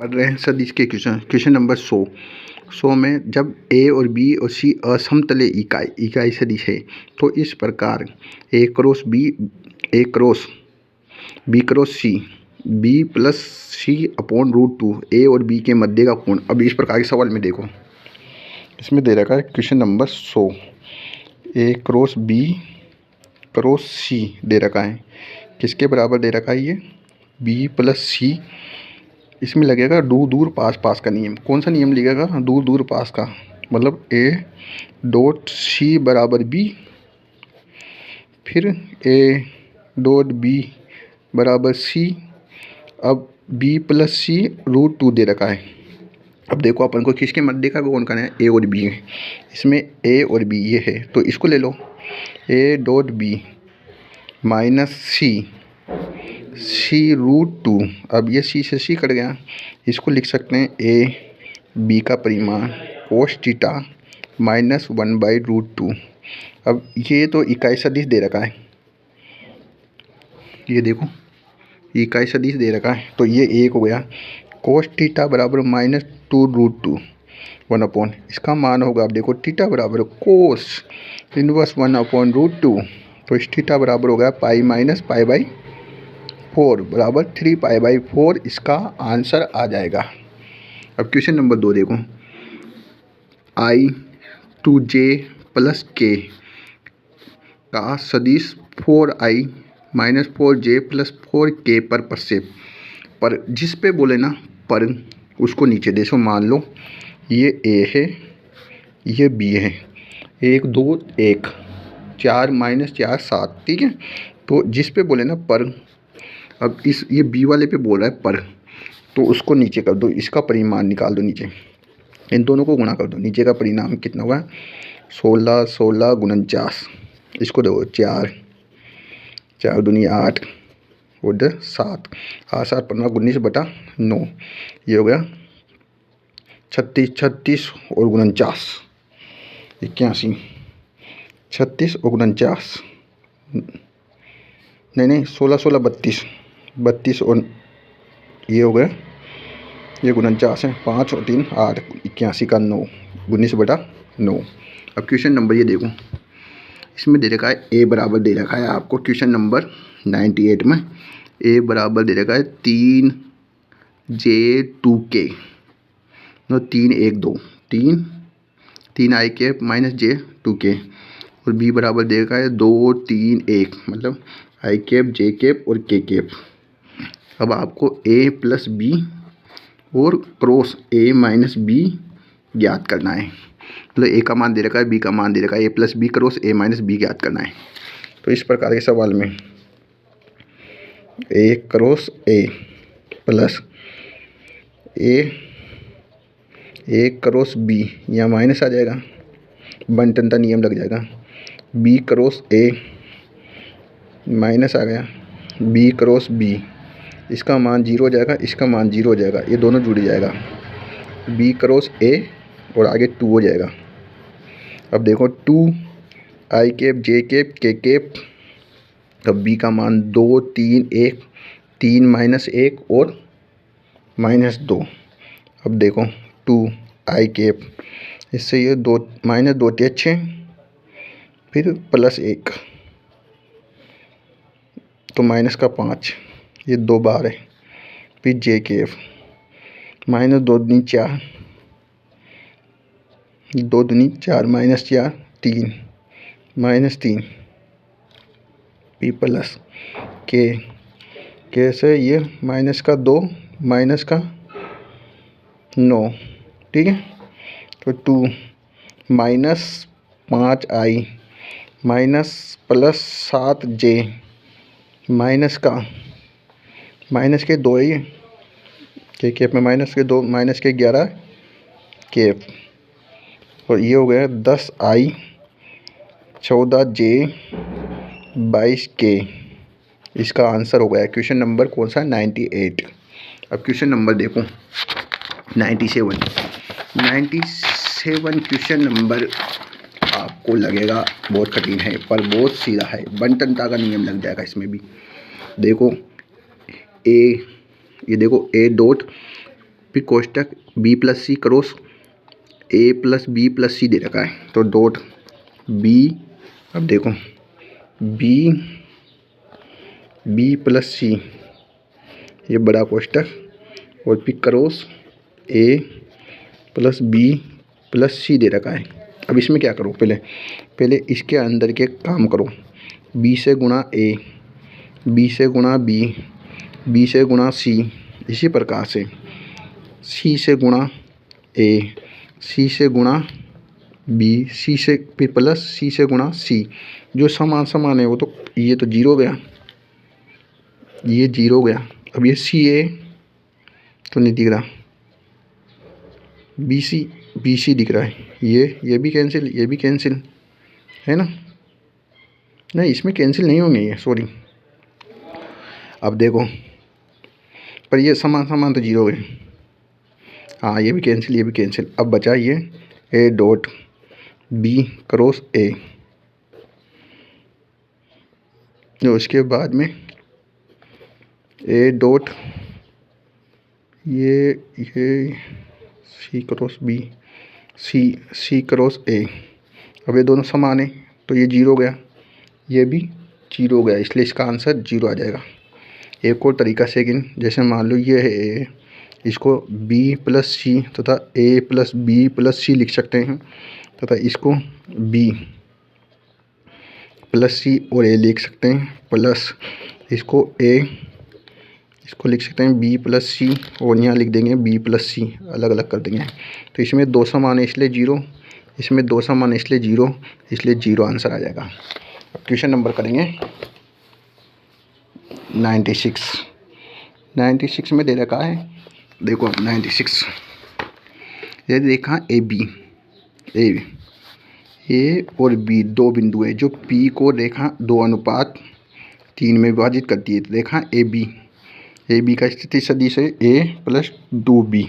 पढ़ रहे हैं सदिश के क्वेश्चन नंबर 100 में जब ए और बी और सी असमतले इकाई सदिश है तो इस प्रकार A cross B cross C B plus C upon √2 A और बी के मध्य का कोण। अब इस प्रकार के सवाल में देखो, इसमें दे रखा है क्वेश्चन नंबर 100 ए क्रॉस बी क्रॉस सी दे रखा है, किसके बराबर दे रखा है ये बी प्लस सी। इसमें लगेगा दूर दूर पास पास का नियम। कौन सा नियम लगेगा? दूर दूर पास का, मतलब ए डॉट सी बराबर बी, फिर ए डॉट बी बराबर सी। अब बी प्लस सी √2 दे रखा है। अब देखो अपन को किसके मध्य का कोण करना है, ए और बी है। इसमें ए और बी ये है तो इसको ले लो, ए डॉट बी माइनस सी √2। अब ये सी से सी कट गया, इसको लिख सकते हैं ए बी का परिमाण कोस थीटा माइनस 1/√2। अब ये तो इकाई सदिश दे रखा है, ये देखो इकाई सदिश दे रखा है तो ये एक हो गया। कोस थीटा बराबर -2√2 1/, इसका मान होगा, अब देखो थीटा बराबर कोस इनवर्स 1/√2, तो इस थीटा बराबर हो गया पाई माइनस पाई/4 बराबर 3π/4। इसका आंसर आ जाएगा। अब क्वेश्चन नंबर 2 देखो, i2j + k का सदिश 4i - 4j + 4k पर प्रक्षेप पर जिस पे बोले ना पर, उसको नीचे देखो। मान लो ये a है, ये b है, 1 2 1 4 - 4 7, ठीक है। तो जिस पे बोले ना पर, अब ये बी वाले पे बोल रहा है पर, तो उसको नीचे कर दो, इसका परिमाण निकाल दो नीचे, इन दोनों को गुणा कर दो। नीचे का परिणाम कितना हुआ 16 16 49, इसको देखो 4 4 दूनी 8 और 7 8 7 15 19/9, ये हो गया 36 36 और 49 81 36 और 49 नहीं 16 16 32 32 और ये हो गया, ये 49 है, 5 और 3 8 81 का 9 19/9। अब क्वेश्चन नंबर ये देखो, इसमें दे रखा है ए बराबर दे रखा है आपको क्वेश्चन नंबर 98 में ए बराबर दे रखा है 3j2k 3 1 2 3 i cap minus j2k, और बी बराबर दे रखा है 2 3 1, मतलब i कैप j कैप और k कैप। अब आपको a + b और क्रॉस a - b ज्ञात करना है। मतलब a का मान दे रखा है, b का मान दे रखा है, a + b cross a - b ज्ञात करना है। तो इस प्रकार के सवाल में a cross a plus a cross b, यहाँ माइनस आ जाएगा, बंटनता नियम लग जाएगा। b क्रॉस a माइनस आ गया, b क्रॉस b, इसका मान 0 हो जाएगा, इसका मान 0 हो जाएगा, ये दोनों जुड़ जाएगा, b क्रॉस a और आगे 2 हो जाएगा। अब देखो 2 i cap j cap k cap, तब b का मान 2 3 1 3 -1 और -2। अब देखो 2 i कैप, इससे ये 2 -2 = 6, फिर +1 तो माइनस का 5, ये 2 बार है, फिर j कैप -2 दूनी 4 2 दूनी 4 -4 3 -3 p प्लस के से ये माइनस का 2 माइनस का 9, ठीक है। तो 2 -5i +7j माइनस के 2 है, ये के कैप में माइनस के 2 माइनस के 11 कैप, और ये हो गया 10i 14j 22k। इसका आंसर हो गया क्वेश्चन नंबर कौन सा 98। अब क्वेश्चन नंबर देखो 97 क्वेश्चन नंबर आपको लगेगा बहुत कठिन है पर बहुत सीधा है, बंटनता का नियम लग जाएगा इसमें भी। देखो ये देखो a डॉट फिर कोष्टक B plus C cross A plus B plus C दे रखा है, तो डॉट बी, अब देखो बी प्लस सी ये बड़ा कोष्टक और फिर cross A plus B plus C दे रखा है। अब इसमें क्या करो, पहले इसके अंदर के काम करो, बी से गुणा ए, बी से गुणा बी, बी से गुणा सी, इसी प्रकार से सी से गुणा ए, सी से गुणा बी, सी से फिर प्लस सी से गुणा सी, जो समान समान है वो तो ये तो जीरो गया, ये जीरो गया। अब ये सी ए तो नहीं दिख रहा, बी सी दिख रहा है, ये भी कैंसिल, ये भी कैंसिल है ना, नहीं इसमें कैंसिल नहीं होंगे ये, सॉरी। अब देखो पर ये समान तो जीरो है, हाँ ये भी कैंसिल, ये भी कैंसिल। अब बचा ये A dot B cross A, जो इसके बाद में ए डॉट ये C cross B, C cross A. अब ये दोनों समान है तो ये जीरो गया, ये भी जीरो गया, इसलिए इसका आंसर जीरो आ जाएगा। एक और तरीका सेकंड, जैसे मान लो ये है ए, इसको बी प्लस सी तथा ए प्लस बी प्लस सी लिख सकते हैं, तथा इसको बी प्लस सी और ए लिख सकते हैं, प्लस इसको ए, इसको लिख सकते हैं बी प्लस सी और यहाँ लिख देंगे बी प्लस सी, अलग अलग कर देंगे। तो इसमें दो समान है इसलिए जीरो, इसमें दो समान है इसलिए जीरो, इसलिए जीरो आंसर आ जाएगा। अब क्वेश्चन नंबर करेंगे 96 में दे रखा है, देखो 96 ये देखा ए और बी दो बिंदु है, जो पी को रेखा 2:3 में विभाजित करती है। रेखा ए बी का स्थिति सदिश है ए प्लस 2b।